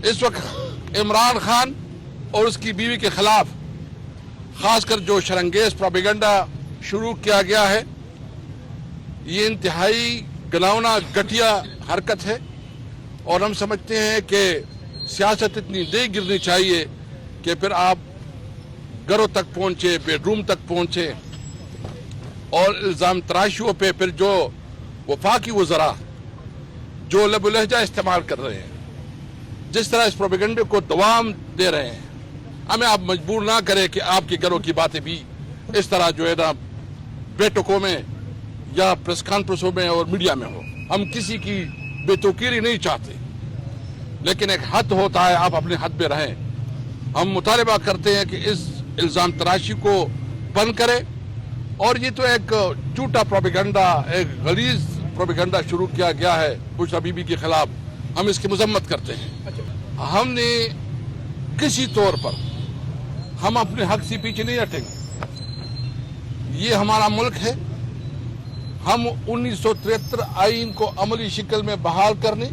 اس وقت عمران خان اور اس کی بیوی کے خلاف خاص کر جو شرانگیز پروپیگنڈا شروع کیا گیا ہے، یہ انتہائی گناؤنا گھٹیا حرکت ہے، اور ہم سمجھتے ہیں کہ سیاست اتنی نہیں گرنی چاہیے کہ پھر آپ گھروں تک پہنچے، بیڈ روم تک پہنچے، اور الزام تراشیوں پہ پھر جو وفاقی وزراء جو لب و لہجہ استعمال کر رہے ہیں، جس طرح اس پروپیگنڈے کو دوام دے رہے ہیں، ہمیں آپ مجبور نہ کریں کہ آپ کے گھروں کی باتیں بھی اس طرح جو ہے نا بیٹھکوں میں یا پریس کانفرنسوں میں اور میڈیا میں ہو۔ ہم کسی کی بے توقیری نہیں چاہتے، لیکن ایک حد ہوتا ہے، آپ اپنے حد پہ رہیں۔ ہم مطالبہ کرتے ہیں کہ اس الزام تراشی کو بند کرے، اور یہ تو ایک جھوٹا پروپیگنڈا، ایک غلیظ پروپیگنڈا شروع کیا گیا ہے بشریٰ بی بی کے خلاف، ہم اس کی مذمت کرتے ہیں۔ ہم نے کسی طور پر ہم اپنے حق سے پیچھے نہیں ہٹیں گے، یہ ہمارا ملک ہے۔ ہم 1973 آئین کو عملی شکل میں بحال کرنے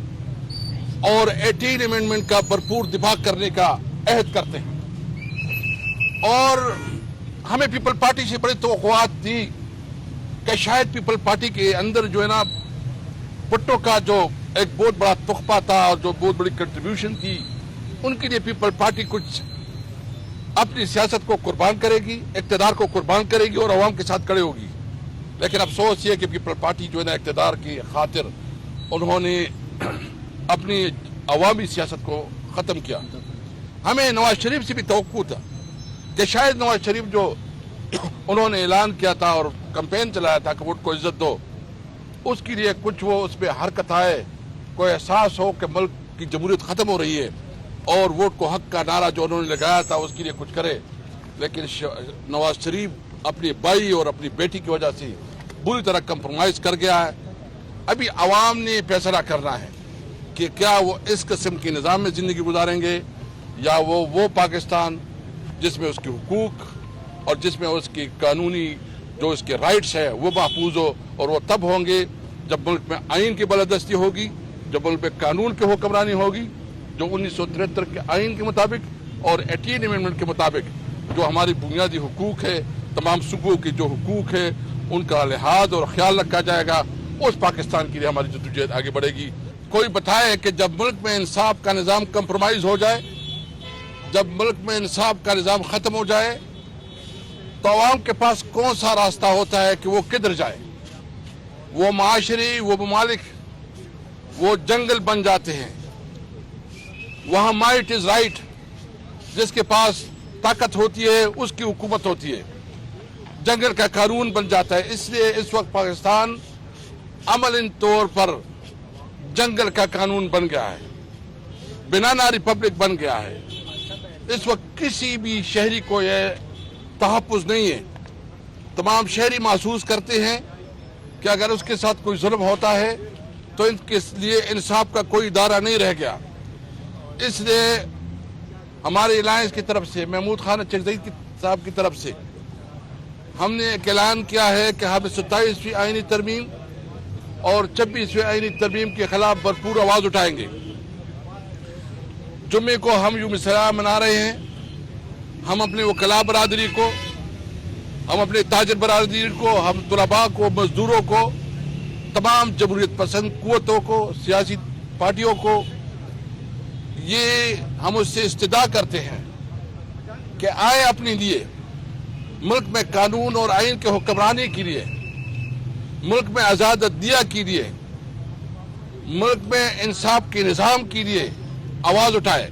اور 18 امینڈمنٹ کا بھرپور دفاع کرنے کا عہد کرتے ہیں، اور ہمیں پیپل پارٹی سے بڑی توقعات تھی کہ شاید پیپل پارٹی کے اندر جو ہے نا بھٹو کا جو ایک بہت بڑا تحفہ تھا اور جو بہت بڑی کنٹریبیوشن تھی، ان کے لیے پیپل پارٹی کچھ اپنی سیاست کو قربان کرے گی، اقتدار کو قربان کرے گی اور عوام کے ساتھ کھڑے ہوگی۔ لیکن افسوس یہ کہ پیپل پارٹی جو ہے نا اقتدار کی خاطر انہوں نے اپنی عوامی سیاست کو ختم کیا۔ ہمیں نواز شریف سے بھی توقع تھا کہ شاید نواز شریف جو انہوں نے اعلان کیا تھا اور کمپین چلایا تھا کہ ووٹ کو عزت دو، اس کے لیے کچھ وہ اس پہ حرکت آئے، کوئی احساس ہو کہ ملک کی جمہوریت ختم ہو رہی ہے، اور ووٹ کو حق کا نعرہ جو انہوں نے لگایا تھا اس کے لیے کچھ کرے۔ لیکن نواز شریف اپنی بائی اور اپنی بیٹی کی وجہ سے بری طرح کمپرومائز کر گیا ہے۔ ابھی عوام نے فیصلہ کرنا ہے کہ کیا وہ اس قسم کے نظام میں زندگی گزاریں گے، یا وہ پاکستان جس میں اس کے حقوق اور جس میں اس کی قانونی جو اس کے رائٹس ہے وہ محفوظ ہو، اور وہ تب ہوں گے جب ملک میں آئین کی بالادستی ہوگی، جب ملک میں قانون کی حکمرانی ہوگی، جو 1973 کے آئین کے مطابق اور 18 امینڈمنٹ کے مطابق جو ہماری بنیادی حقوق ہے، تمام صوبوں کے جو حقوق ہے ان کا لحاظ اور خیال رکھا جائے گا۔ اس پاکستان کے لیے ہماری جدوجہد آگے بڑھے گی۔ کوئی بتائے کہ جب ملک میں انصاف کا نظام کمپرومائز ہو جائے، جب ملک میں انصاف کا نظام ختم ہو جائے، تو عوام کے پاس کون سا راستہ ہوتا ہے کہ وہ کدھر جائے؟ وہ معاشرے، وہ ممالک، وہ جنگل بن جاتے ہیں۔ وہاں مائٹ از رائٹ، جس کے پاس طاقت ہوتی ہے اس کی حکومت ہوتی ہے، جنگل کا قانون بن جاتا ہے۔ اس لیے اس وقت پاکستان عملی طور پر جنگل کا قانون بن گیا ہے، بنانا ریپبلک بن گیا ہے۔ اس وقت کسی بھی شہری کو یہ تحفظ نہیں ہے۔ تمام شہری محسوس کرتے ہیں کہ اگر اس کے ساتھ کوئی ظلم ہوتا ہے تو ان کے لیے انصاف کا کوئی ادارہ نہیں رہ گیا۔ اس لیے ہمارے الائنس کی طرف سے، محمود خان چکزئی صاحب کی طرف سے، ہم نے ایک اعلان کیا ہے کہ ہم 27ویں آئینی ترمیم اور 26ویں آئینی ترمیم کے خلاف بھرپور آواز اٹھائیں گے۔ جمعے کو ہم یوم سلام منا رہے ہیں۔ ہم اپنے وکلاء برادری کو، ہم اپنے تاجر برادری کو، ہم طلباء کو، مزدوروں کو، تمام جمہوریت پسند قوتوں کو، سیاسی پارٹیوں کو، یہ ہم اس سے استدعا کرتے ہیں کہ آئے اپنے لیے ملک میں قانون اور آئین کے حکمرانی کے لیے، ملک میں آزاد عدلیہ کے لیے، ملک میں انصاف کے نظام کے لیے آواز اٹھائے۔